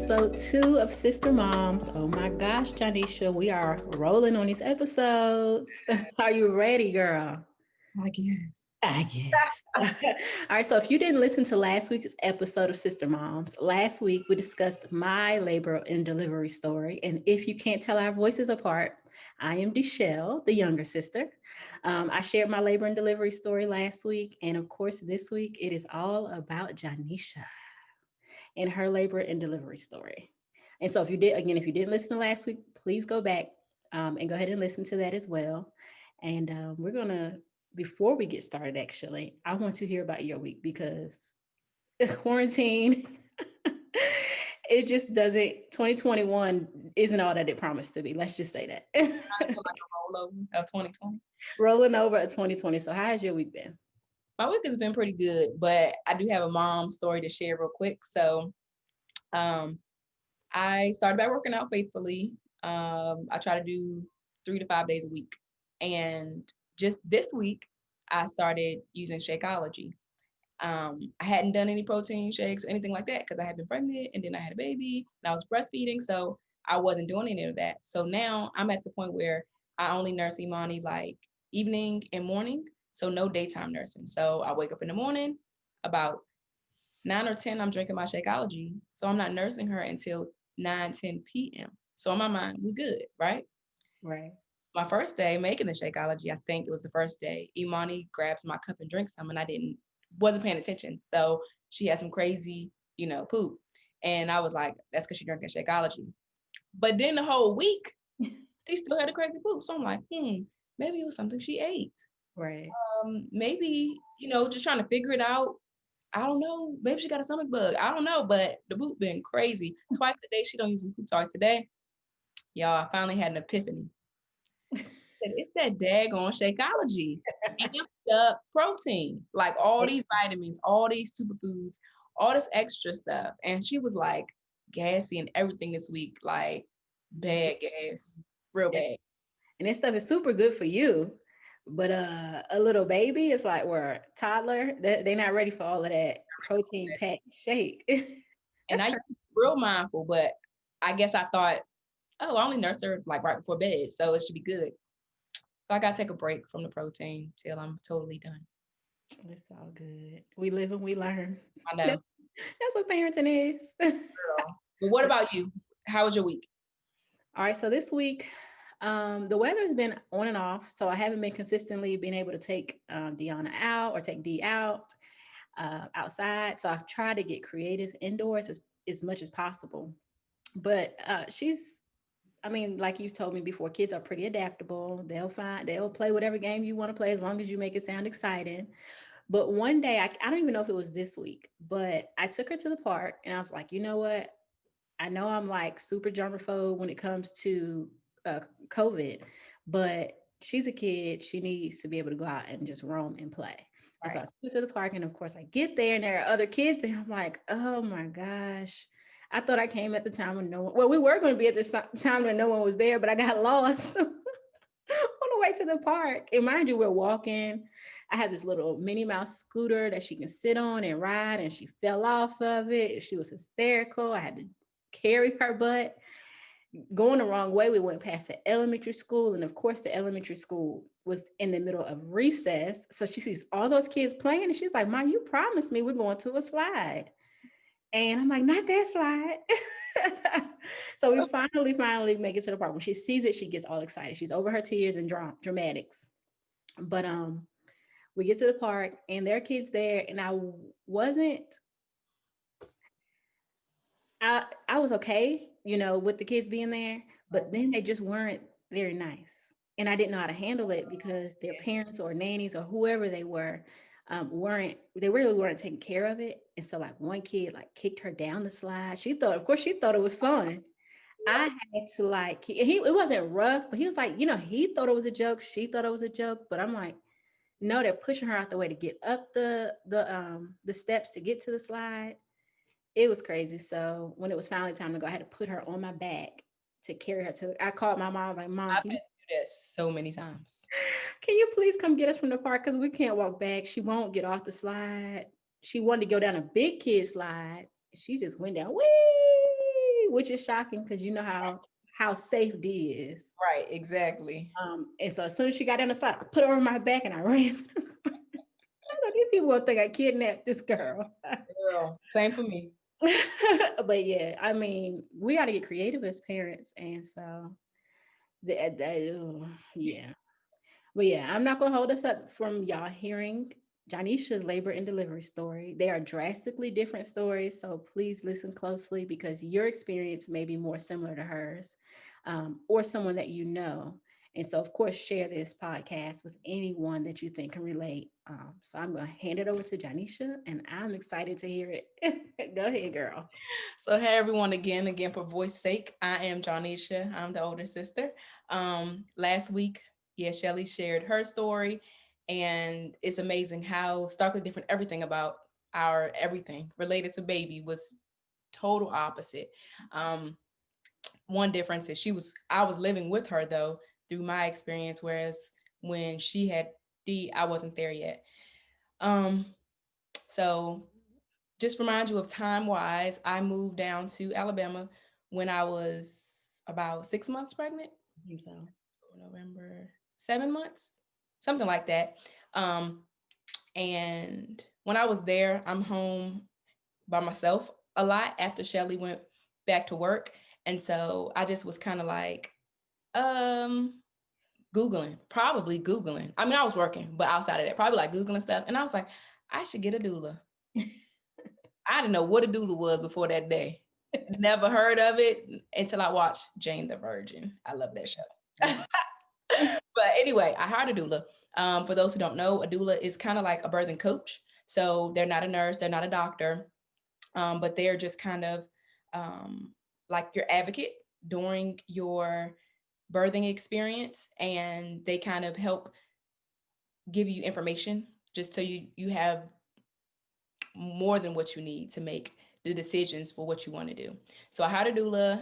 episode 2 of Sister Moms. Oh my gosh, Johnesha, we are rolling on these episodes. Are you ready, girl? I guess. I guess. All right, so if you didn't listen to last week's episode of Sister Moms, last week we discussed my labor and delivery story. And if you can't tell our voices apart, I am Deshelle, the younger sister. I shared my labor and delivery story last week. And of course, this week it is all about Johnesha and her labor and delivery story. And so if you did, again, if you didn't listen to last week, please go back and go ahead and listen to that as well. And we're going to, before we get started, actually, I want to hear about your week because quarantine, it just doesn't, 2021 isn't all that it promised to be. Let's just say that. I feel like a rollover of 2020. Rolling over at 2020. So how has your week been? My week has been pretty good, but I do have a mom story to share real quick. So I started back working out faithfully. I try to do 3 to 5 days a week. And just this week, I started using Shakeology. I hadn't done any protein shakes or anything like that because I had been pregnant and then I had a baby and I was breastfeeding. So I wasn't doing any of that. So now I'm at the point where I only nurse Imani like evening and morning. So no daytime nursing. So I wake up in the morning about 9 or 10, I'm drinking my Shakeology. So I'm not nursing her until 9, 10 p.m. So in my mind, we good, right? Right. My first day making the Shakeology, I think it was the first day, Imani grabs my cup and drinks some and I wasn't paying attention. So she had some crazy, poop. And I was like, that's because she drinking Shakeology. But then the whole week, they still had a crazy poop. So I'm like, maybe it was something she ate. Right. Maybe, just trying to figure it out. I don't know. Maybe she got a stomach bug. I don't know. But the poop been crazy. Twice a day. She don't use the poop twice a day. Y'all, I finally had an epiphany. It's that daggone Shakeology. Amped up protein. Like all these vitamins, all these superfoods, all this extra stuff. And she was like gassy and everything this week. Like bad gas. Real bad. And this stuff is super good for you. But a little baby is like, or a toddler, they're not ready for all of that protein packed shake. And I real mindful, but I guess I thought, oh, I only nurse her like right before bed, so it should be good. So I got to take a break from the protein till I'm totally done. It's all good. We live and we learn. I know. That's what parenting is. Girl. But what about you? How was your week? All right, so this week, the weather's been on and off, so I haven't been consistently being able to take Deanna out or take D out outside. So I've tried to get creative indoors as much as possible. But like you told me before, kids are pretty adaptable. They'll play whatever game you want to play as long as you make it sound exciting. But one day, I don't even know if it was this week, but I took her to the park and I was like, you know what? I know I'm like super germaphobe when it comes to COVID, but she's a kid. She needs to be able to go out and just roam and play. And so I took her to the park, and of course I get there and there are other kids there. I'm like, oh my gosh. I thought I came at the time when we were going to be at this time when no one was there, but I got lost on the way to the park. And mind you, we're walking. I had this little Minnie Mouse scooter that she can sit on and ride, and she fell off of it. She was hysterical. I had to carry her butt. Going the wrong way, we went past the elementary school, and of course the elementary school was in the middle of recess, so she sees all those kids playing and she's like, Mom, you promised me we're going to a slide. And I'm like, not that slide. So we finally make it to the park. When she sees it, she gets all excited. She's over her tears and dramatics. But we get to the park and there are kids there, and I was okay, with the kids being there, but then they just weren't very nice. And I didn't know how to handle it because their parents or nannies or whoever they were, they really weren't taking care of it. And so like one kid like kicked her down the slide. She thought it was fun. I had to it wasn't rough, but he was like, he thought it was a joke. She thought it was a joke, but I'm like, no, they're pushing her out the way to get up the steps to get to the slide. It was crazy. So when it was finally time to go, I had to put her on my back to carry her I called my mom. I was like, Mom, I've been through this so many times. Can you please come get us from the park? Because we can't walk back. She won't get off the slide. She wanted to go down a big kid slide. She just went down. Whee! which is shocking because you know how safe D is. Right, exactly. And so as soon as she got down the slide, I put her on my back and I ran. To the car. I was like, these people will think I kidnapped this girl. Girl, same for me. But yeah, I mean, we got to get creative as parents, and so yeah. But yeah, I'm not gonna hold us up from y'all hearing Johnesha's labor and delivery story. They are drastically different stories, so please listen closely because your experience may be more similar to hers, or someone that you know. And so, of course, share this podcast with anyone that you think can relate. So I'm gonna hand it over to Johnesha, and I'm excited to hear it. Go ahead, girl. So hey everyone, again for voice sake, I am Johnesha. I'm the older sister. Last week, yeah, Shelly shared her story, and it's amazing how starkly different everything about our everything related to baby was total opposite. Um, One difference is I was living with her though through my experience, whereas when she had D, I wasn't there yet. Um, so just remind you of time wise, I moved down to Alabama when I was about 6 months pregnant. I think so. November, 7 months, something like that. Um, and when I was there, I'm home by myself a lot after Shelly went back to work. And so I just was kind of like, um, probably Googling. I mean, I was working, but outside of that, probably like Googling stuff. And I was like, I should get a doula. I didn't know what a doula was before that day. Never heard of it until I watched Jane the Virgin. I love that show. But anyway, I hired a doula. For those who don't know, a doula is kind of like a birthing coach. So they're not a nurse, they're not a doctor, but they're just kind of like your advocate during your birthing experience, and they kind of help give you information just so you have more than what you need to make the decisions for what you want to do. So I had a doula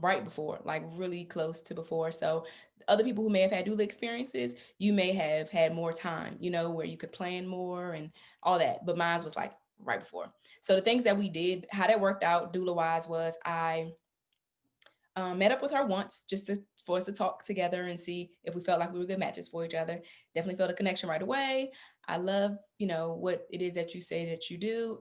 right before, like really close to before. So other people who may have had doula experiences, you may have had more time, where you could plan more and all that. But mine was like right before. So the things that we did, how that worked out doula wise was I met up with her once for us to talk together and see if we felt like we were good matches for each other. Definitely felt a connection right away. I love, what it is that you say that you do.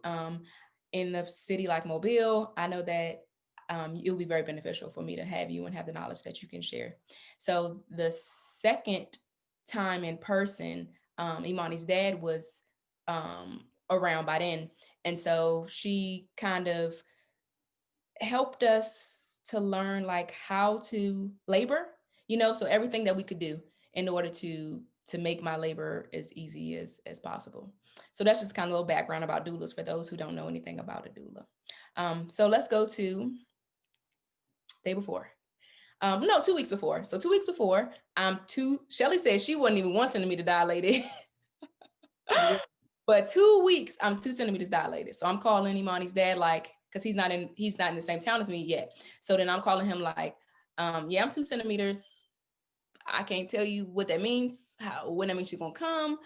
In the city like Mobile, I know that it'll be very beneficial for me to have you and have the knowledge that you can share. So the second time in person, Imani's dad was around by then. And so she kind of helped us to learn like how to labor, so everything that we could do in order to make my labor as easy as possible. So that's just kind of a little background about doulas for those who don't know anything about a doula. So let's go to day before. No, 2 weeks before. So 2 weeks before, Shelly said she wasn't even 1 centimeter dilated. But 2 weeks, I'm 2 centimeters dilated. So I'm calling Imani's dad, like, because he's not in the same town as me yet. So then I'm calling him like, yeah, I'm 2 centimeters. I can't tell you what that means, when that means you're gonna come.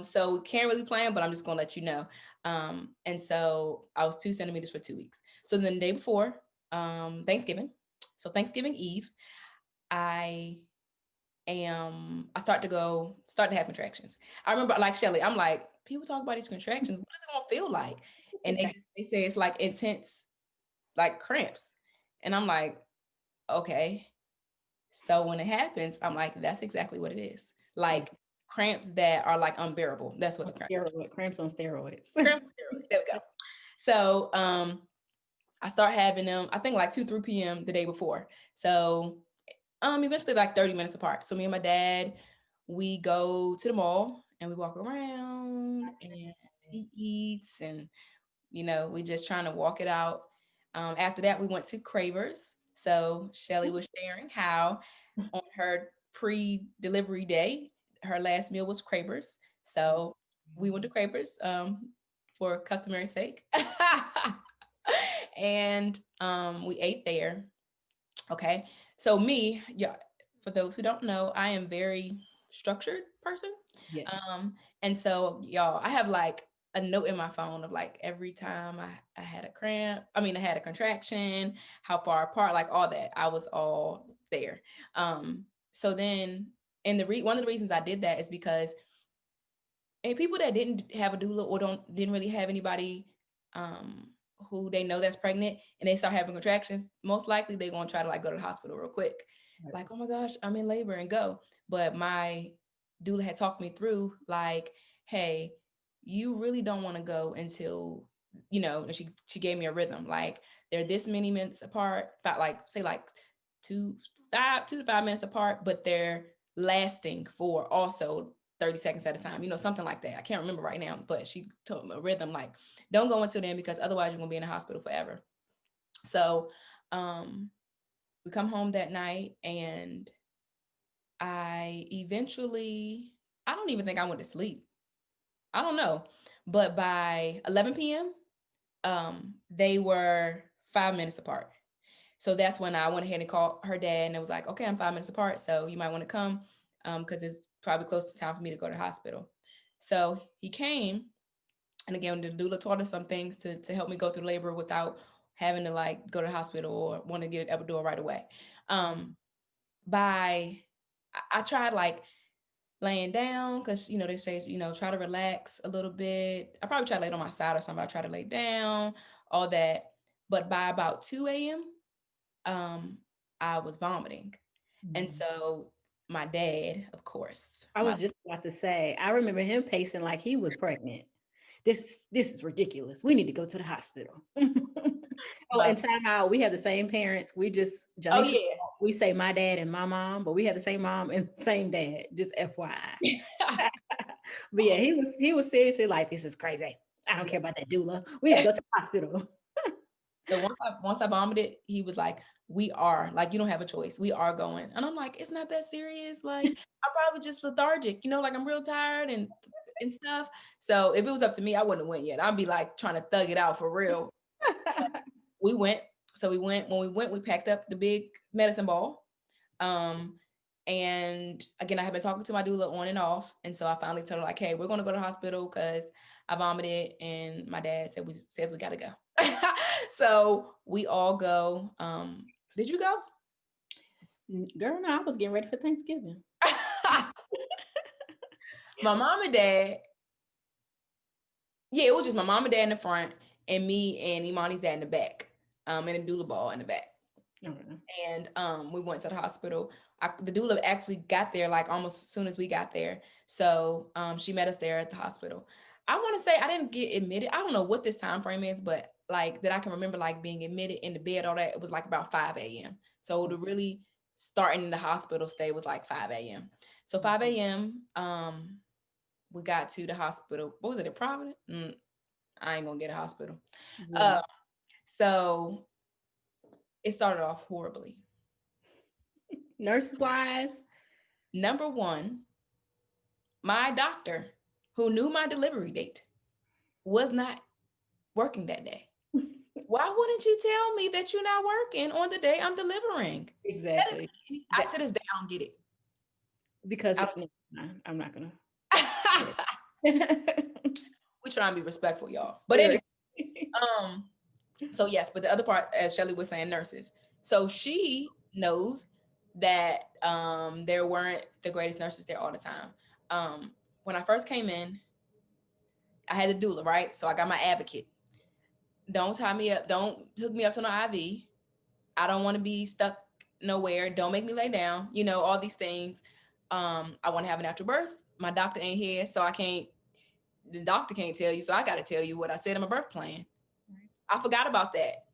So we can't really plan, but I'm just gonna let you know. And so I was 2 centimeters for 2 weeks. So then the day before, Thanksgiving. So Thanksgiving Eve, I I start to have contractions. I remember like Shelly, I'm like, people talk about these contractions. What is it gonna feel like? And they say it's like intense, like cramps. And I'm like, okay. So when it happens, I'm like, that's exactly what it is. Like cramps that are like unbearable. That's what the Cramps on steroids. cramps on steroids. There we go. So I start having them, I think like 2, 3 p.m. the day before. So eventually like 30 minutes apart. So me and my dad, we go to the mall and we walk around and he eats and we just trying to walk it out. After that, we went to Cravers. So Shelly was sharing how on her pre-delivery day, her last meal was Cravers. So we went to Cravers for customary sake. And we ate there. Okay. So me, yeah, for those who don't know, I am very structured person. Yes. And so y'all, I have like a note in my phone of like every time I had a cramp, I had a contraction, how far apart, like all that. I was all there. So then, and one of the reasons I did that is because, and people that didn't have a doula or didn't really have anybody um who they know that's pregnant and they start having contractions, most likely they're going to try to like go to the hospital real quick, Right. like, oh my gosh, I'm in labor, and go. But my doula had talked me through, like, hey, you really don't want to go until, and she gave me a rhythm, like they're this many minutes apart, like say like 2 to 5 minutes apart, but they're lasting for also 30 seconds at a time, something like that. I can't remember right now, but she told me a rhythm, like, don't go until then because otherwise you're gonna be in the hospital forever. So we come home that night, and I eventually, I don't even think I went to sleep. I don't know. But by 11 p.m., they were 5 minutes apart. So that's when I went ahead and called her dad, and it was like, okay, I'm 5 minutes apart, so you might want to come, because it's probably close to time for me to go to the hospital. So he came, and again, the doula taught us some things to help me go through labor without having to like go to the hospital or want to get an epidural right away. Um, by I tried like laying down, because they say, try to relax a little bit. I probably tried to lay on my side or something. I tried to lay down, all that. But by about 2 a.m., um, I was vomiting. And Mhm. so my dad, of course, I was just about to say, I remember him pacing like he was pregnant. This is ridiculous. We need to go to the hospital. Oh, my and time out. We have the same parents. We just oh Johnesha, yeah. we say my dad and my mom, but we have the same mom and same dad. Just FYI. But yeah, he was seriously like, this is crazy. I don't care about that doula. We need to go to the hospital. So once I vomited, he was like, "We are like, you don't have a choice. We are going." And I'm like, "It's not that serious. Like, I'm probably just lethargic. Like I'm real tired and stuff." So if it was up to me, I wouldn't have went yet. I'd be like trying to thug it out for real. We went. So we went. When we went, we packed up the big medicine ball. Um, and again, I have been talking to my doula on and off, and so I finally told her like, "Hey, we're gonna go to the hospital because I vomited, and my dad says we gotta go." So we all go. Did you go? Girl, no, I was getting ready for Thanksgiving. My mom and dad. Yeah, it was just my mom and dad in the front, and me and Imani's dad in the back. And a doula ball in the back. Okay. And we went to the hospital. The doula actually got there like almost as soon as we got there. So she met us there at the hospital. I want to say I didn't get admitted. I don't know what this time frame is, but like that I can remember like being admitted in the bed, all that. It was like about 5 a.m. So to really starting in the hospital stay was like 5 a.m. So 5 a.m. We got to the hospital. What was it, in Providence? I ain't gonna get a hospital. Yeah. Uh, so it started off horribly. Nurses wise, Number one, my doctor, who knew my delivery date, was not working that day. Why wouldn't you tell me that you're not working on the day I'm delivering? exactly. That To this day, I don't get it. because I I'm not gonna. don't, we try and be respectful, y'all. But Right. anyway, um, so yes, but the other part, as Shelly was saying, nurses. So she knows that there weren't the greatest nurses there all the time. When I first came in, I had the doula, right? So I got my advocate. Don't tie me up. Don't hook me up to no IV. I don't want to be stuck nowhere. Don't make me lay down. All these things. I want to have a natural birth. My doctor ain't here, so I can't. The doctor can't tell you, so I got to tell you what I said in my birth plan. I forgot about that.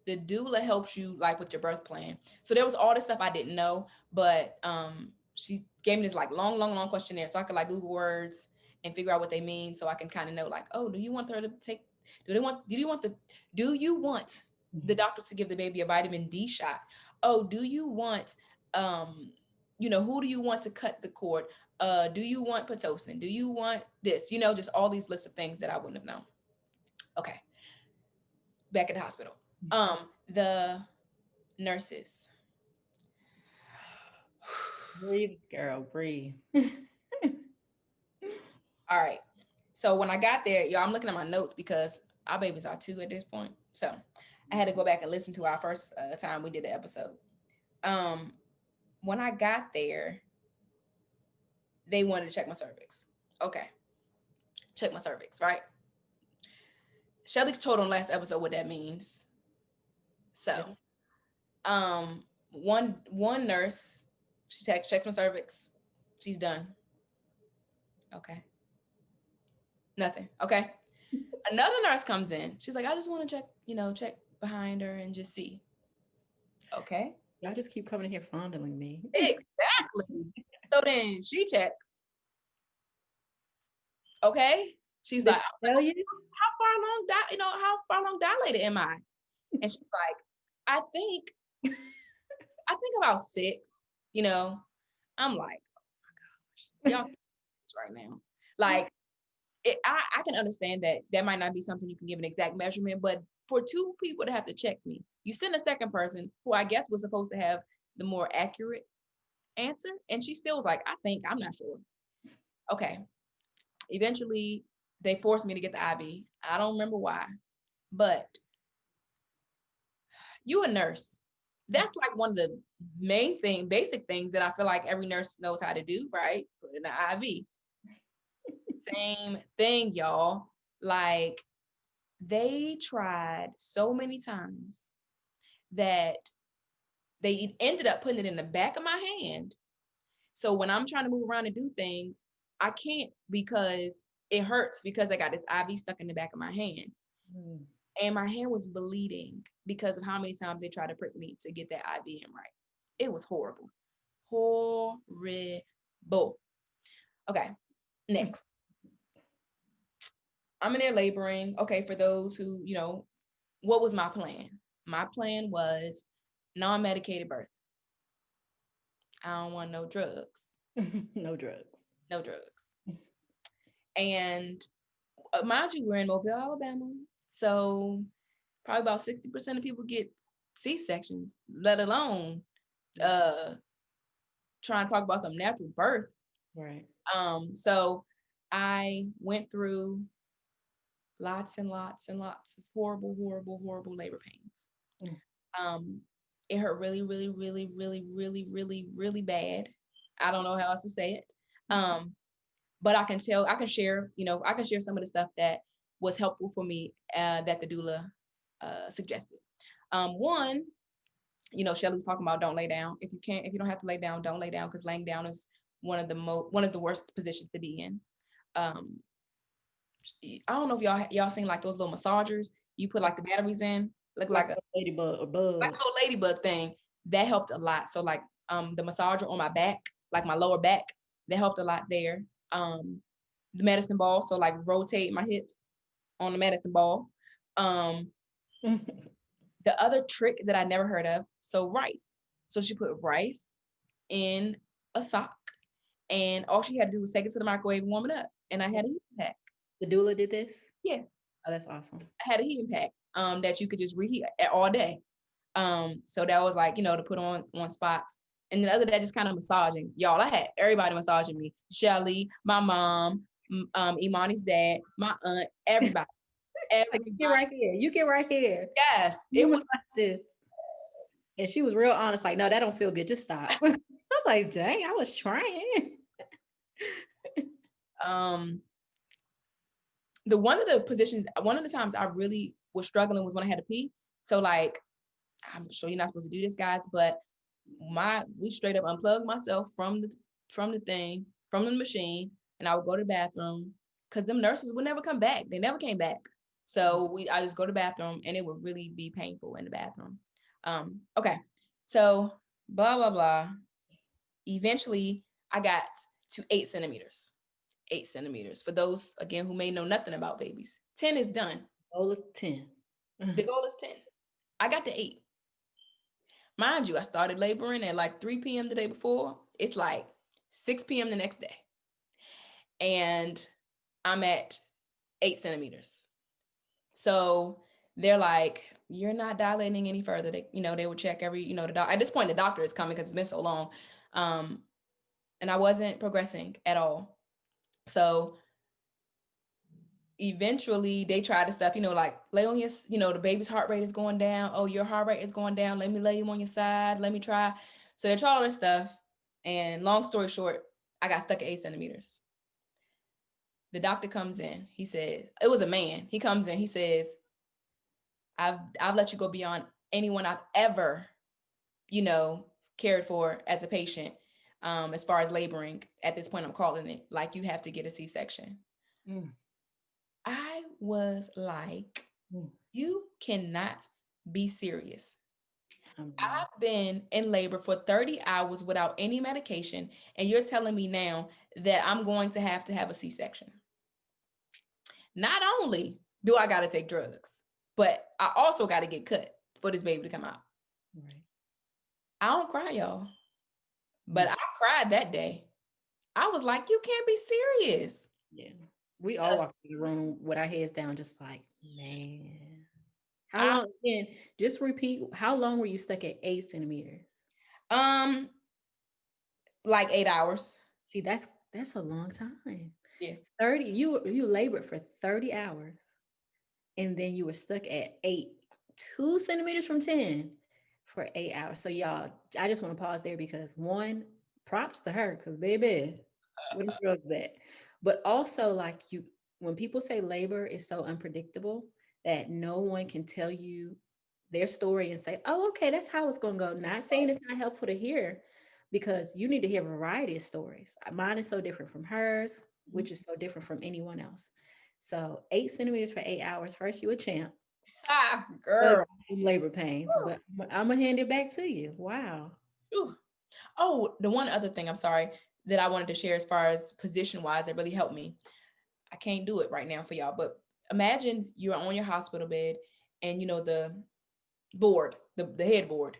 The doula helps you like with your birth plan. So there was all this stuff I didn't know, but she gave me this like long questionnaire so I could like Google words and figure out what they mean so I can kind of know like, oh, do you want her to take do you want the doctors to give the baby a vitamin D shot? Oh, do you want who do you want to cut the cord? Do you want Pitocin? Do you want this? Just all these lists of things that I wouldn't have known. Okay, back at the hospital. The nurses. Breathe, girl, breathe. All right. So when I got there, y'all, I'm looking at my notes because our babies are 2 at this point. So I had to go back and listen to our first time we did the episode. Um, when I got there, they wanted to check my cervix. Okay, check my cervix, right? Shelly told on last episode what that means. So, one nurse, she checks my cervix. She's done. Okay, nothing. Okay, another nurse comes in. She's like, I just want to check, check behind her and just see. Okay, Y'all just keep coming in here fondling me. exactly. So then she checks. Okay, she's Did like, I tell you? how far along, how far along dilated am I? And she's like, I think, about 6. I'm like, oh my gosh, y'all right now. Like, I can understand that might not be something you can give an exact measurement, but for 2 people to have to check me, you send a second person who I guess was supposed to have the more accurate answer, and she still was like, I think, I'm not sure. Okay. Eventually, they forced me to get the IV. I don't remember why, but you a nurse. That's like one of the basic things that I feel like every nurse knows how to do, right? Put in the IV. Same thing, y'all. Like, they tried so many times that they ended up putting it in the back of my hand. So when I'm trying to move around and do things, I can't because it hurts because I got this IV stuck in the back of my hand. Mm. And my hand was bleeding because of how many times they tried to prick me to get that IV in right. It was horrible. Horrible. Okay, next. I'm in there laboring. Okay, for those who, what was my plan? My plan was non-medicated birth. I don't want no drugs. No drugs. No drugs. And mind you, we're in Mobile, Alabama. So probably about 60% of people get C-sections, let alone try and talk about some natural birth. Right. So I went through lots and lots and lots of horrible, horrible, horrible labor pains. It hurt really, really, really, really, really, really, really bad. I don't know how else to say it. But I can share, I can share some of the stuff that was helpful for me that the doula suggested. One, Shelly was talking about don't lay down. If you don't have to lay down, don't lay down, because laying down is one of the worst positions to be in. I don't know if y'all seen like those little massagers. You put like the batteries in, look like a ladybug or bug, like a little ladybug thing. That helped a lot. So like the massager on my back, like my lower back, that helped a lot there. The medicine ball, so like rotate my hips on the medicine ball. The other trick that I never heard of, so rice. So she put rice in a sock, and all she had to do was take it to the microwave and warm it up. And I had a heating pack. The doula did this? Yeah. Oh, that's awesome. I had a heating pack that you could just reheat all day. So that was like, to put on spots. And then other than that, just kind of massaging. Y'all, I had everybody massaging me. Shelly, my mom, Imani's dad, my aunt, everybody. Everybody. Get right here. You get right here. Yes. It was like this. And she was real honest, like, no, that don't feel good. Just stop. I was like, dang, I was trying. One of the times I really was struggling was when I had to pee. So like, I'm sure you're not supposed to do this, guys, but we straight up unplugged myself from the machine, and I would go to the bathroom because them nurses would never come back. They never came back. So I just go to the bathroom, and it would really be painful in the bathroom. Okay, so blah blah blah. Eventually, I got to 8 centimeters. 8 centimeters. For those again who may know nothing about babies, 10 is done. The goal is 10. The goal is 10. I got to 8. Mind you, I started laboring at like 3 p.m. the day before. It's like 6 p.m. the next day. And I'm at 8 centimeters. So they're like, you're not dilating any further. They would check every, at this point, the doctor is coming because it's been so long. And I wasn't progressing at all. So eventually they try the stuff, like lay on your, the baby's heart rate is going down. Oh, your heart rate is going down. Let me lay you on your side. Let me try. So they try all this stuff. And long story short, I got stuck at 8 centimeters. The doctor comes in. He said, it was a man. He comes in. He says, I've let you go beyond anyone I've ever, you know, cared for as a patient. As far as laboring, at this point, I'm calling it like you have to get a C-section. Mm. I was like, Mm. you cannot be serious. Alhamdulillah. I've been in labor for 30 hours without any medication, and you're telling me now that I'm going to have a C-section. Not only do I got to take drugs, but I also got to get cut for this baby to come out. Right. I don't cry, y'all, but Mm. I cried that day. I was like, you can't be serious. Yeah. We all walked in the room with our heads down, just like, man. How I long? Again, just repeat. How long were you stuck at 8 centimeters? um like 8 hours. See, that's a long time. Yeah. 30. You labored for 30 hours, and then you were stuck at 2 centimeters from 10 for 8 hours. So y'all, I just want to pause there because one, props to her, because baby, where the drugs at? But also, like you, when people say labor is so unpredictable that no one can tell you their story and say, oh, okay, that's how it's gonna go. Not saying it's not helpful to hear, because you need to hear a variety of stories. Mine is so different from hers, which is so different from anyone else. So 8 centimeters for 8 hours. First, you a champ. Ah, But girl. labor pains, Whew, but I'm gonna hand it back to you. Wow. whew. Oh, the one other thing, I'm sorry, that I wanted to share as far as position wise that really helped me. I can't do it right now for y'all, but imagine you're on your hospital bed and the board, the headboard.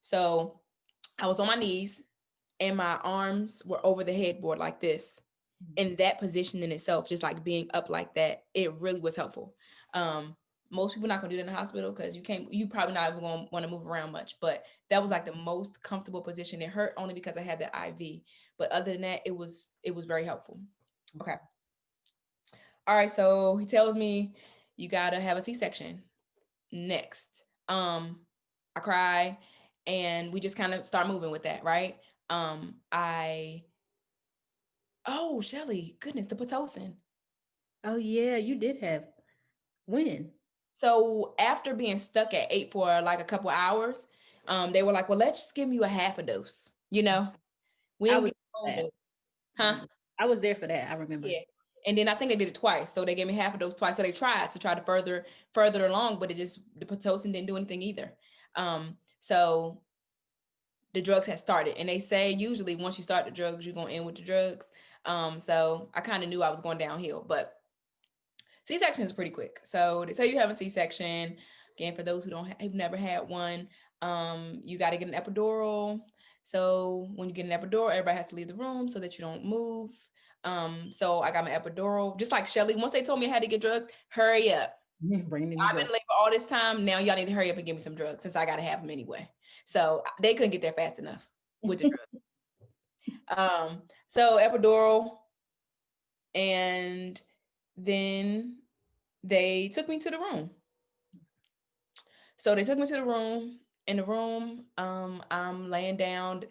So I was on my knees and my arms were over the headboard like this. In that position in itself, just like being up like that, it really was helpful. Um, Most people not gonna do that in the hospital because you probably not even gonna want to move around much. But that was like the most comfortable position. It hurt only because I had that IV, but other than that, it was very helpful. Okay. All right. So he tells me you gotta have a C-section next. I cry, and we just kind of start moving with that, right? I Oh, Shelly, goodness, the Pitocin. Oh yeah, you did have when? So after being stuck at 8 for like a couple hours, they were like, "Well, let's just give you a half a dose." We I don't was get the whole there. dose, I huh? remember. I was there for that. I remember. Yeah. And then I think they did it twice, so they gave me half a dose twice. So they tried to further along, but the pitocin didn't do anything either. So the drugs had started, and they say usually once you start the drugs, you're gonna end with the drugs. So I kind of knew I was going downhill, but C-section is pretty quick. So they say you have a C-section. Again, for those who've never had one, you got to get an epidural. So when you get an epidural, everybody has to leave the room so that you don't move. So I got my epidural, just like Shelly. Once they told me I had to get drugs, hurry up. Bringing in the I've been drug. in labor all this time. Now y'all need to hurry up and give me some drugs since I got to have them anyway. So they couldn't get there fast enough with the drugs. So epidural, and then they took me to the room. So they took me to the room. In the room, I'm laying down.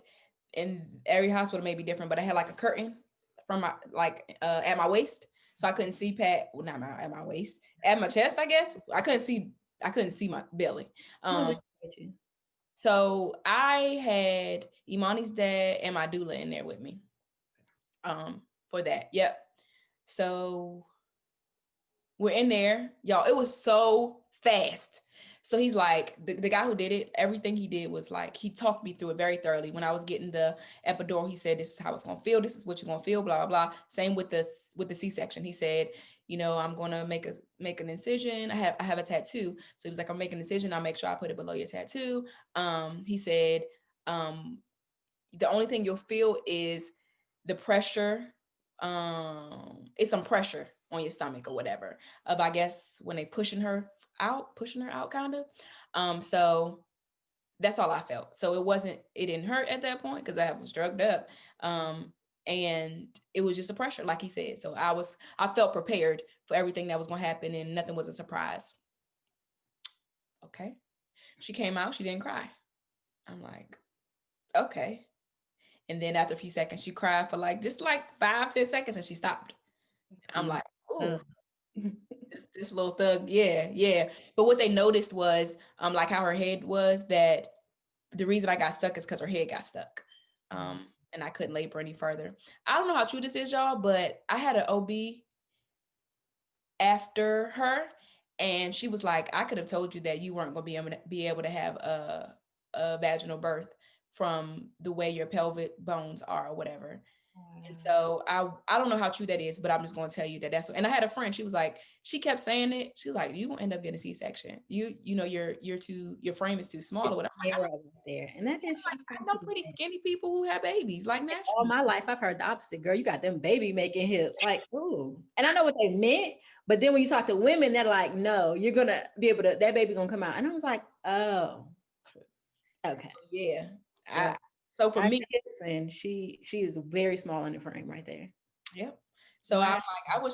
And every hospital may be different, but I had like a curtain from my at my waist, so I couldn't see well, not at my waist, at my chest. I guess I couldn't see my belly. No, they Um, get you. so I had Imani's dad and my doula in there with me. For that, yep. So we're in there, y'all. It was so fast. So he's like, the guy who did it, everything he did was like, he talked me through it very thoroughly. When I was getting the epidural, he said, this is how it's gonna feel, this is what you're gonna feel, blah, blah, blah. Same with the C-section. He said, I'm gonna make an incision. I have a tattoo. So he was like, I'm making an incision, I'll make sure I put it below your tattoo. He said, the only thing you'll feel is the pressure. It's some pressure on your stomach or whatever. I guess when they pushing her out kind of. So that's all I felt. So it didn't hurt at that point because I was drugged up. And it was just a pressure, like he said. So I felt prepared for everything that was going to happen, and nothing was a surprise. Okay. She came out, she didn't cry. I'm like, okay. And then after a few seconds, she cried for like just like 5, 10 seconds, and she stopped. And I'm See, like, oh, ugh. this little thug, yeah, yeah. But what they noticed was like how her head was, that the reason I got stuck is because her head got stuck. And I couldn't labor any further. I don't know how true this is, y'all, but I had an OB after her, and she was like, I could have told you that you weren't going to be able to have a vaginal birth from the way your pelvic bones are or whatever. And Wow. so I don't know how true that is, but I'm just going to tell you that that's what. And I had a friend. She was like, she kept saying it. She was like, "You gonna end up getting a C-section. You know your frame is too small or It's whatever." narrow right there. And that is, I've I heard know people pretty say it. skinny people who have babies like All naturally. my life, I've heard the opposite. Girl, you got them baby making hips. Like, ooh. And I know what they meant, but then when you talk to women, they're like, no, you're gonna be able to, that baby gonna come out. And I was like, oh, So okay. yeah, Well, I so for I got me, hips and she is very small in the frame right there. yep. So I'm Wow. like, I wish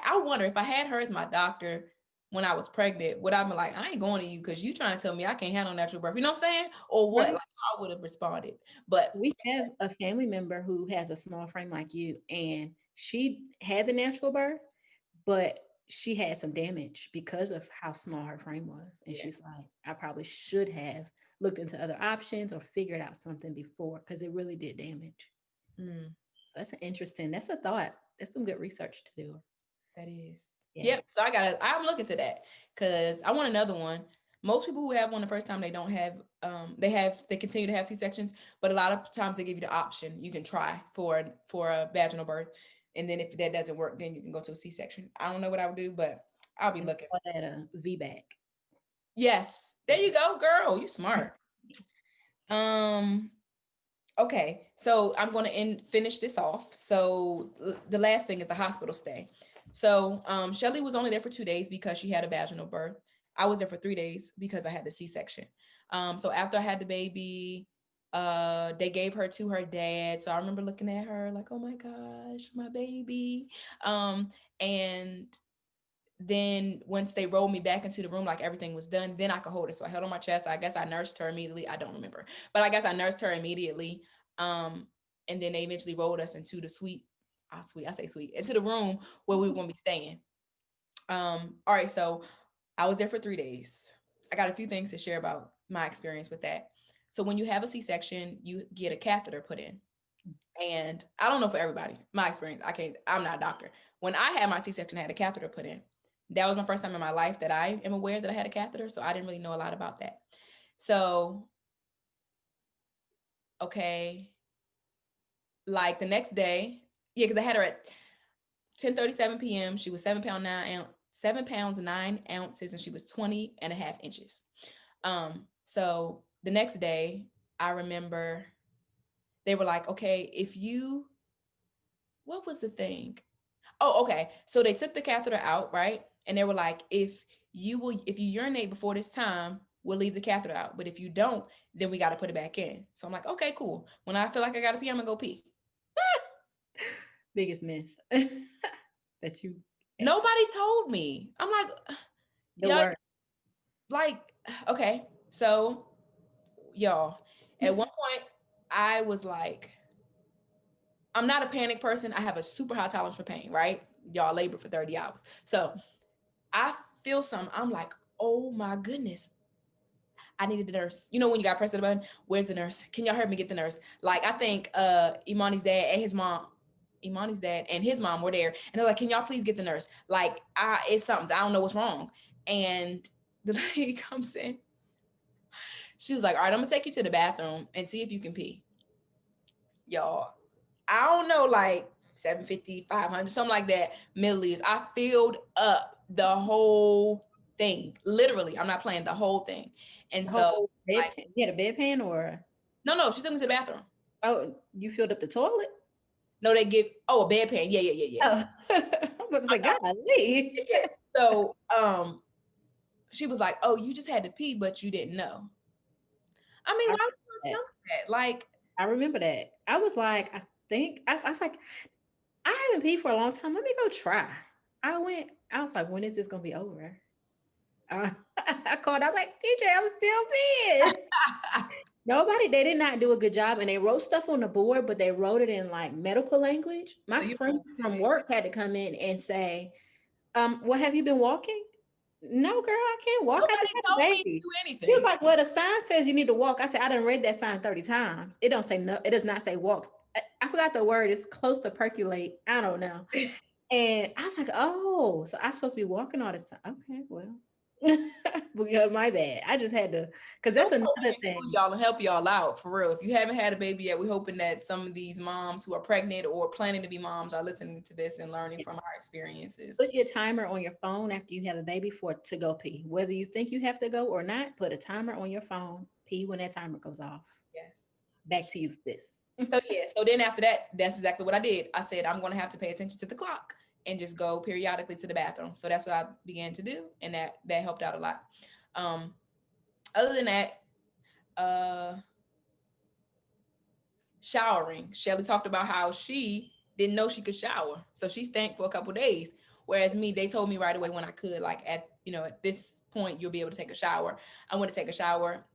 I wonder if I had her as my doctor when I was pregnant, would I be like, I ain't going to you because you trying to tell me I can't handle natural birth. You know what I'm saying? Or what? Right. Like I would have responded. But We have a family member who has a small frame like you, and she had the natural birth, but she had some damage because of how small her frame was. And yeah. she's like, I probably should have looked into other options or figured out something before because it really did damage. Mm, So that's an interesting, that's a thought. That's some good research to do. that is. Yeah. Yep. So I'm looking to that because I want another one. Most people who have one the first time, they don't have they continue to have C-sections, but a lot of times they give you the option. You can try for a vaginal birth. And then if that doesn't work, then you can go to a C-section. I don't know what I would do, but I'll be And looking. call that a VBAC. Yes. There Yeah. you go, girl. You smart. Um, okay. So I'm gonna finish this off. So the last thing is the hospital stay. So Shelly was only there for 2 days because she had a vaginal birth. I was there for 3 days because I had the C-section. So after I had the baby, they gave her to her dad. So I remember looking at her like, oh my gosh, my baby. And then once they rolled me back into the room, like everything was done, then I could hold her. So I held on my chest. I guess I nursed her immediately. I don't remember, but I guess I nursed her immediately. Um, and then they eventually rolled us into the suite. I say suite, into the room where we were going to be staying. All right. So I was there for 3 days. I got a few things to share about my experience with that. So when you have a C-section, you get a catheter put in. And I don't know for everybody, my experience, I'm not a doctor. When I had my C-section, I had a catheter put in. That was my first time in my life that I am aware that I had a catheter. So I didn't really know a lot about that. So, okay, like the next day, yeah, because I had her at 10:37 p.m. She was 7 pounds 9 ounces, and she was 20 and a half inches. So the next day, I remember they were like, okay, what was the thing? Oh, okay. So they took the catheter out, right? And they were like, if you urinate before this time, we'll leave the catheter out. But if you don't, then we got to put it back in. So I'm like, okay, cool. When I feel like I got to pee, I'm gonna go pee. Biggest myth that you actually, Nobody told me. I'm like, the y'all, word. like, okay. So y'all, at one point, I was like, I'm not a panic person. I have a super high tolerance for pain, right? Y'all labor for 30 hours. So I feel something. I'm like, oh my goodness. I needed the nurse. You know when you got to press the button, where's the nurse? Can y'all help me get the nurse? Like I think Imani's dad and his mom were there, and they're like, can y'all please get the nurse? Like it's something. I don't know what's wrong. And the lady comes in. She was like, all right, I'm gonna take you to the bathroom and see if you can pee. Y'all, I don't know, like 750, 500, something like that milliliters. I filled up the whole thing. Literally, I'm not playing, the whole thing. And The so whole like, bedpan. You had a bedpan or, no, she took me to the bathroom. oh, you filled up the toilet? No, they give, oh, a bedpan. Yeah. Oh, I'm about to say, I'm sorry. golly. Yeah. So she was like, oh, you just had to pee, but you didn't know. I mean, I why would remember you that. tell me that? Like, I remember that. I was like, think. I was like, I haven't peed for a long time. Let me go try. I went. I was like, when is this gonna be over? Uh, I called. I was like, DJ, I'm still peeing. Nobody. They did not do a good job, and they wrote stuff on the board, but they wrote it in like medical language. My So you friend from work had to come in and say, what have you been walking? No, girl, I can't walk. I nobody just had a told me to baby. do He was anything. like, well, the sign says you need to walk. I said, I done read that sign 30 times. It don't say no, it does not say walk. I forgot the word. It's close to percolate. I don't know. And I was like, oh, so I'm supposed to be walking all the time. Okay, well. Because my bad. I just had to, because So that's we hope we another can school thing. y'all and help y'all out for real. If you haven't had a baby yet, we're hoping that some of these moms who are pregnant or planning to be moms are listening to this and learning from our experiences. Put your timer on your phone after you have a baby for to go pee. Whether you think you have to go or not, put a timer on your phone. Pee when that timer goes off. Yes. Back to you, sis. So yeah, so then after that, that's exactly what I did. I said I'm going to have to pay attention to the clock and just go periodically to the bathroom. So that's what I began to do, and that helped out a lot. Um, Other than that, uh, showering. Shelly talked about how she didn't know she could shower, so she stank for a couple days. Whereas me, they told me right away when I could, like at this point you'll be able to take a shower. I went to take a shower,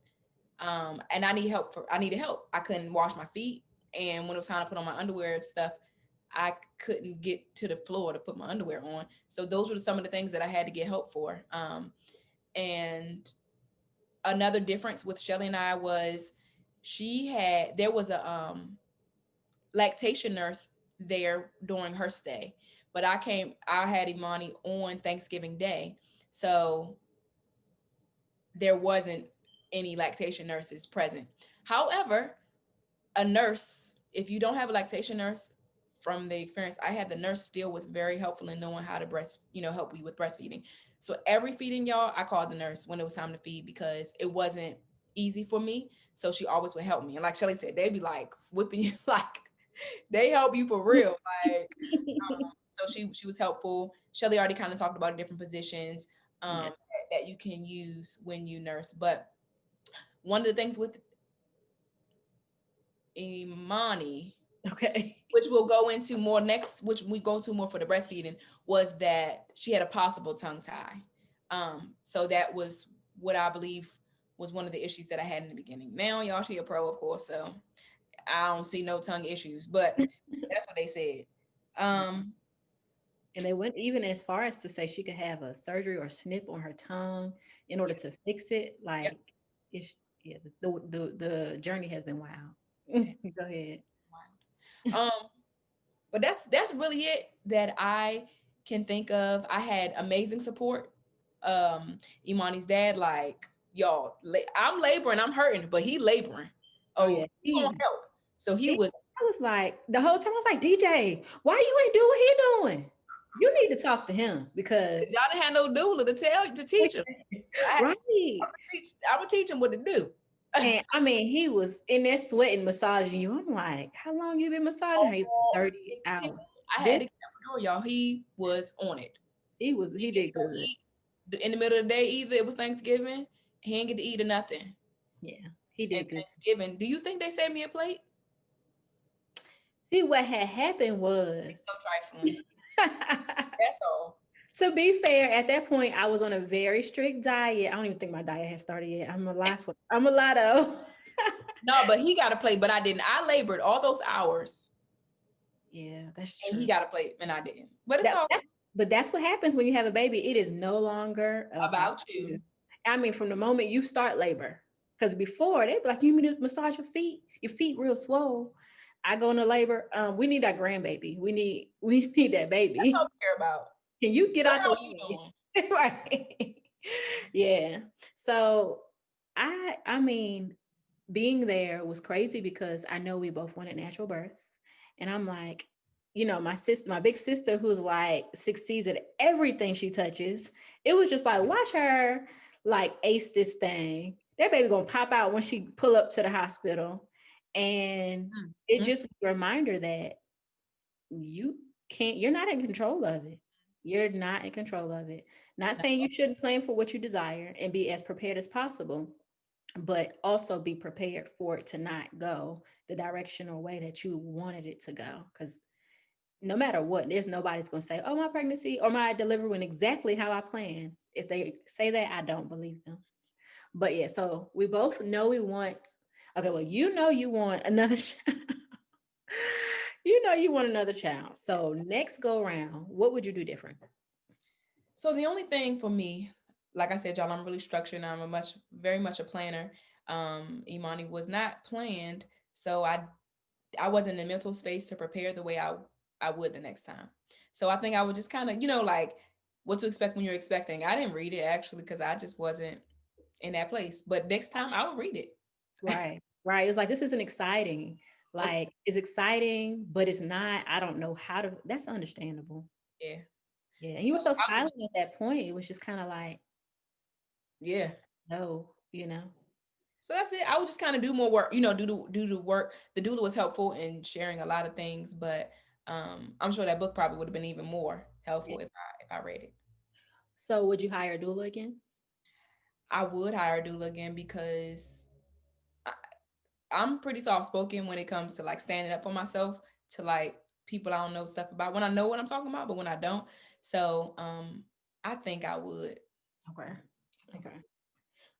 and I needed help. I couldn't wash my feet, and when it was time to put on my underwear and stuff, I couldn't get to the floor to put my underwear on. So those were some of the things that I had to get help for. And another difference with Shelly and I was there was a lactation nurse there during her stay, but I had Imani on Thanksgiving Day, so there wasn't any lactation nurses present. However, a nurse, if you don't have a lactation nurse, from the experience I had, the nurse still was very helpful in knowing how to help you with breastfeeding. So every feeding, y'all, I called the nurse when it was time to feed because it wasn't easy for me. So she always would help me. And like Shelly said, they'd be like whipping you, like they help you for real. Like, so she was helpful. Shelly already kind of talked about different positions Yeah. that you can use when you nurse. But one of the things with Imani, Okay. which we'll go into more next, which we go to more for the breastfeeding, was that she had a possible tongue tie. So that was what I believe was one of the issues that I had in the beginning. Now, y'all, she a pro, of course, so I don't see no tongue issues, but that's what they said. Um, And they went even as far as to say she could have a surgery or snip on her tongue in order yeah, to fix it. yep, Like it's yeah, the journey has been wild. Go ahead. wow. But that's really it that I can think of. I had amazing support. Imani's dad, like, y'all, I'm laboring, I'm hurting, but he laboring. Oh Oh, yeah. he gonna help. So he He was, I was like the whole time I was like, DJ, why you ain't do what he doing? You need to talk to him because y'all didn't have no doula to teach him. right. I'm gonna teach him what to do. And I mean, he was in there sweating, massaging you. I'm like, how long you been massaging her? He's All 30 things hours. I had This to get out the door, y'all. He was on it. He he didn't did go good. eat in the middle of the day either. It was Thanksgiving. He didn't get to eat or nothing. Yeah, he And did good. Thanksgiving, do you think they saved me a plate? See what had happened was So trifling. That's all. to be fair, at that point I was on a very strict diet. I don't even think my diet had started yet. I'm a lot of No, but he got a plate, but I didn't. I labored all those hours, yeah, that's and he true. got a plate, and I didn't. But it's That, all that but that's what happens when you have a baby. It is no longer about about you. you. I mean, from the moment you start labor, because before they'd be like, "You need to massage your feet real swole." I go into labor. We need that grandbaby. We need that That's all baby. we care about. Can you get But out how the are you way? doing? Right. Yeah. So I mean, being there was crazy because I know we both wanted natural births. And I'm like, my big sister, who's like succeeds at everything she touches, it was just like, watch her like ace this thing. That baby gonna pop out when she pull up to the hospital. And it Mm. just was a reminder that you're not in control of it. You're not in control of it. Not saying you shouldn't plan for what you desire and be as prepared as possible, but also be prepared for it to not go the direction or way that you wanted it to go. Because no matter what, there's nobody's going to say, oh, my pregnancy or my delivery went exactly how I planned. If they say that, I don't believe them. But yeah, so we both know we want, okay, well, you want another you want another child. So next go around, what would you do different? So the only thing for me, like I said, y'all, I'm really structured and I'm very much a planner. Imani was not planned, so I wasn't in the mental space to prepare the way I would the next time. So I think I would just kind of, like what to expect when you're expecting. I didn't read it actually because I just wasn't in that place. But next time I will read it. Right. Right. It's like this isn't exciting. Okay. Like it's exciting, but it's not. I don't know how to. That's understandable. Yeah. Yeah. And you So were so I would, silent at that point. It was just kind of like, yeah. no, you know. So that's it. I would just kind of do more work, do the work. The doula was helpful in sharing a lot of things, but I'm sure that book probably would have been even more Yeah. helpful if I read it. So would you hire a doula again? I would hire a doula again because I, I'm pretty soft spoken when it comes to like standing up for myself to like people I don't know stuff about. When I know what I'm talking about, but when I don't, so I think I would. Okay. I think I. Okay.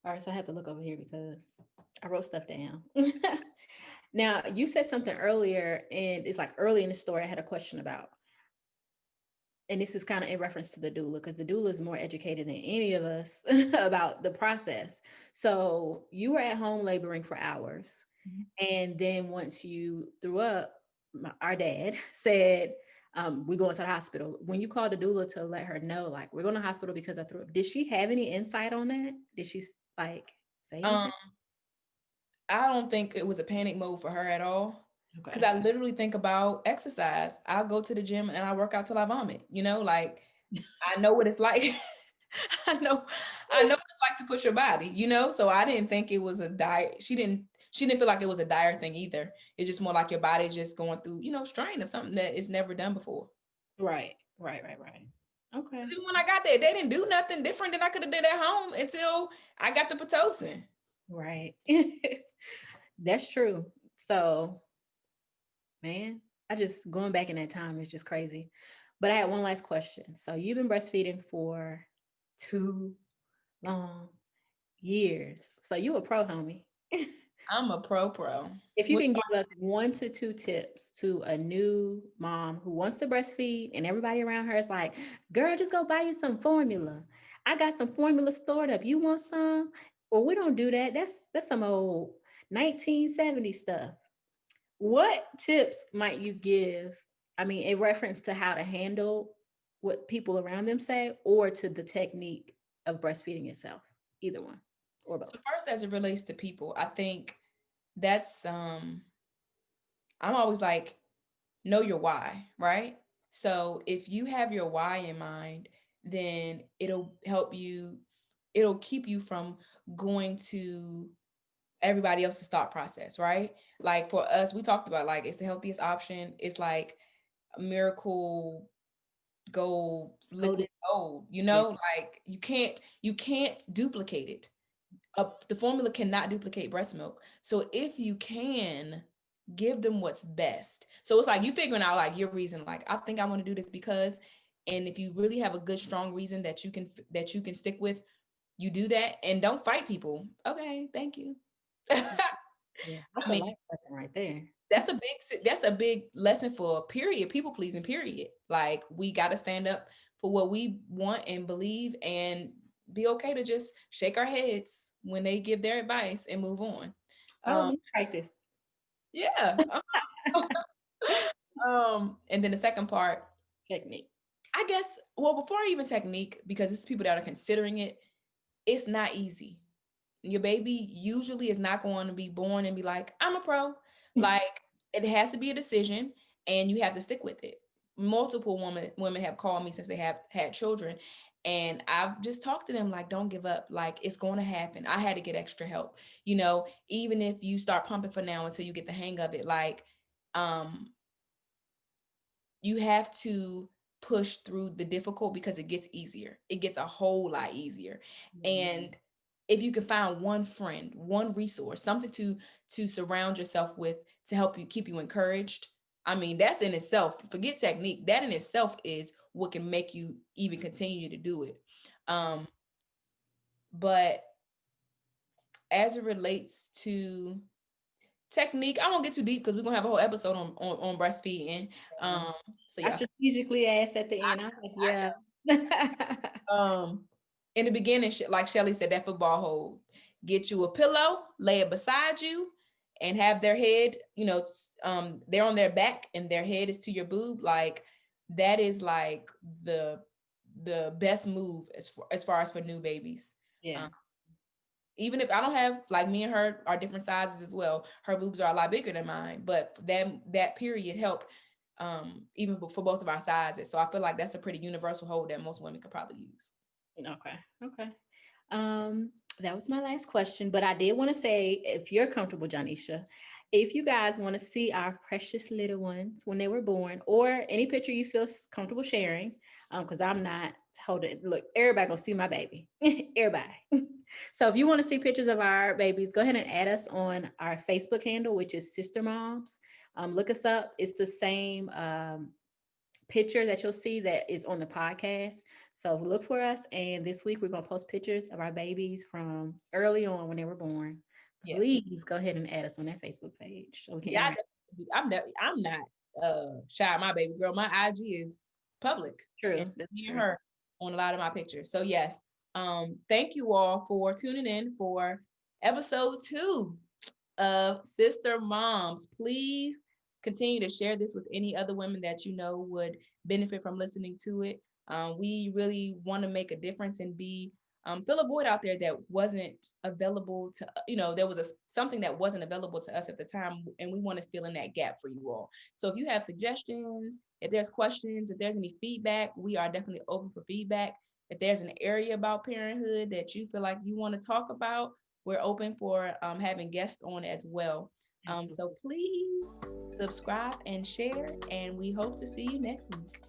All right. So I have to look over here because I wrote stuff down. Now you said something earlier, and it's like early in the story. I had a question about, and this is kind of in reference to the doula because the doula is more educated than any of us about the process. So you were at home laboring for hours, Mhm. and then once you threw up, our dad said, "We're going to the hospital." When you called the doula to let her know, like, we're going to the hospital because I threw up, did she have any insight on that? Did she like say Um, anything? I don't think it was a panic mode for her at all. Cause Okay. I literally think about exercise. I'll go to the gym and I work out till I vomit. Like I know what it's like. I know, I know what it's like to push your body. So I didn't think it was a dire. She didn't feel like it was a dire thing either. It's just more like your body just going through, strain of something that it's never done before. Right. Right. Right. Right. Okay. 'Cause even when I got there, they didn't do nothing different than I could have did at home until I got the Pitocin. Right. That's true. So, man, I just going back in that time is just crazy. But I had one last question. So you've been breastfeeding for 2 long years. So you a pro, homie. I'm a pro. If you What can give us 1 to 2 tips to a new mom who wants to breastfeed and everybody around her is like, girl, just go buy you some formula. I got some formula stored up. You want some? Well, we don't do that. That's some old 1970 stuff. What tips might you give? I mean, in reference to how to handle what people around them say or to the technique of breastfeeding itself? Either one or So both. first, as it relates to people, I think that's I'm always like, know your why, right? So if you have your why in mind, then it'll keep you from going to everybody else's thought process, right? Like for us, we talked about like it's the healthiest option. It's like a miracle gold, Golden. liquid gold, Yeah. like you can't duplicate it. The formula cannot duplicate breast milk. So if you can give them what's best. So it's like you figuring out like your reason, like I think I want to do this because, and if you really have a good strong reason that you can stick with, you do that and don't fight people. Okay, thank you. Yeah. That's I a mean, life lesson right there. that's a big lesson for period, people pleasing period. Like we got to stand up for what we want and believe and be okay to just shake our heads when they give their advice and move on. Oh, Um we practice yeah. And then the second part, technique. I guess, well, before even technique, because it's people that are considering it, it's not easy. Your baby usually is not going to be born and be like, I'm a pro. Like it has to be a decision and you have to stick with it. Multiple women have called me since they have had children. And I've just talked to them like, don't give up. Like it's going to happen. I had to get extra help. Even if you start pumping for now until you get the hang of it, like um you have to push through the difficult because it gets easier. It gets a whole lot easier. Yeah. And if you can find one friend, one resource, something to surround yourself with to help you keep you encouraged. I mean, that's in itself, forget technique, that in itself is what can make you even continue to do it. But as it relates to technique, I won't get too deep because we're gonna have a whole episode on breastfeeding. Um, so I yeah. strategically asked at the end. I was like, yeah. In the beginning, like Shelly said, that football hold. Get you a pillow, lay it beside you, and have their head, they're on their back and their head is to your boob. Like that is like the best move as far as for new babies. Yeah. Even if I don't have, like, me and her are different sizes as well. Her boobs are a lot bigger than mine, but that period helped even for both of our sizes. So I feel like that's a pretty universal hold that most women could probably use. Okay. Okay. That was my last question, but I did want to say, if you're comfortable, Johnesha, if you guys want to see our precious little ones when they were born, or any picture you feel comfortable sharing, because I'm not holding. Look, everybody gonna see my baby. Everybody. So if you want to see pictures of our babies, go ahead and add us on our Facebook handle, which is Sister Moms. Look us up. It's the same picture that you'll see that is on the podcast. So look for us. And this week we're going to post pictures of our babies from early on when they were born. Yeah. Please go ahead and add us on that Facebook page so we can Yeah, I'm not shy. My baby girl, my IG is public. True. And That's me and true. her on a lot of my pictures. So yes, thank you all for tuning in for episode 2 of Sister Moms. Please continue to share this with any other women that you know would benefit from listening to it. We really want to make a difference and be fill a void out there that wasn't available to, there was something that wasn't available to us at the time, and we want to fill in that gap for you all. So if you have suggestions, if there's questions, if there's any feedback, we are definitely open for feedback. If there's an area about parenthood that you feel like you want to talk about, we're open for having guests on as well. So please subscribe and share, and we hope to see you next week.